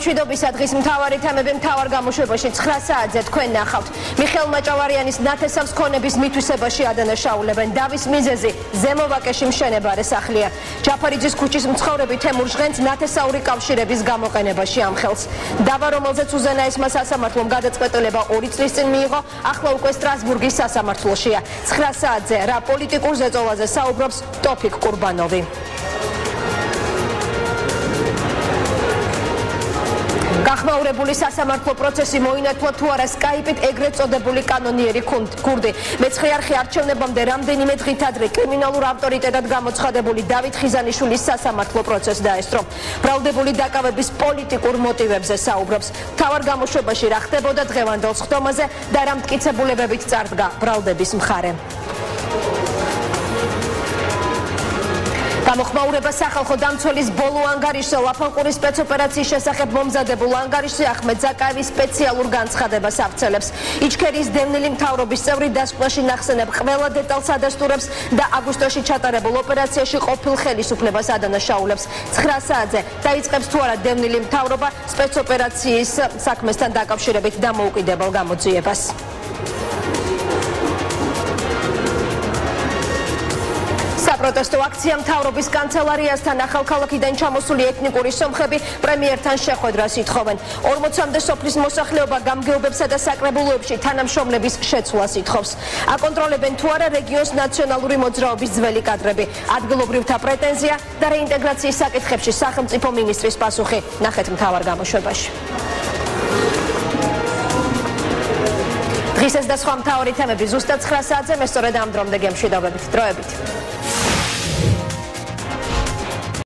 მშვიდობისა დღის მთავარი თემები მთავარ გამოშვებაში 9 საათზე თქვენ ნახავთ. მიხეილ მაჭავარიანის ნათესავს ქონების მითვისებაში ადანაშაულებენ. დავის მიზეზი ზემო ვაკეში მშენებარე სახლია. ჯაფარიძის ქუჩის მცხოვრები თემურ ჟღენს ნათესაური კავშირების გამოყენებაში ამხელს. დავა, რომელზეც უზენაესმა სასამართლომ გადაწყვეტილება 2 წლის წინ მიიღო, ახლა უკვე სტრასბურგის სასამართლოშია. 9 საათზე რა პოლიტიკურ ზეწოლაზე საუბრობს ტოფიკ კურბანოვი. გახმაურებული სასამართლო პროცესი მოინათლა თუ არა სკაიპით ეგრეთ წოდებული კანონიერი ქურდი. მე-9 არხი არჩევნებამდე რამდენიმე დღით ადრე კრიმინალურ ავტორიტეტად გამოცხადებული დავით ხიზანიშვილის სასამართლო პროცესს დაესწრო. ბრალდებული დაკავების პოლიტიკურ მოტივებზე საუბრობს. მთავარ გამოშვებაში რა ხდებოდა დღევანდელ სხდომაზე და რა მტკიცებულებებით წარდგა ბრალდების მხარე. გამოხმაურება სახალხო დამცველის ბოლო ანგარიშზე ლაფანყურის სპეცოპერაციის შესახებ მომზადებულ ანგარიშზე ახმედ ზაკაევის სპეციალურ განცხადებას აღწელებს. იჩქერიის დევნილი მთავრობის წევრი დასკვნაში ნახსენებ ყველა დეტალს ადასტურებს და აგვისტოში ჩატარებულ ოპერაციაში ყოფილ ხელისუფლებას ადანაშაულებს. 9 საათზე დაიწყებს თუ არა დევნილი მთავრობა სპეცოპერაციის საქმესთან დაკავშირებით დამოუკიდებელ გამოძიებას. პროტესტო აქცია მთავრობის კანცელარიასთან ახალქალაქიდან ჩამოსული ეთნიკური სომხები პრემიერთან შეხვედრას ითხოვენ. 40-მდე სოფლის მოსახლეობა გამგეობებსა და საკრებულოებში თანამშრომლების შეცვლას ითხოვს. აკონტროლებენ თუ არა რეგიონის ნაციონალური მოძრაობის ძველი კადრები. ადგილობრივთა პრეტენზია და რეინტეგრაციის საკითხებში სახელმწიფო მინისტრის პასუხი. ნახეთ მთავარ გამოშვებაში. დღის ეს და სხვა მთავარი თემები ზუსტად 9 საათზე მე სწორედ ამ დრომდე გემშვიდობებით. დროებით.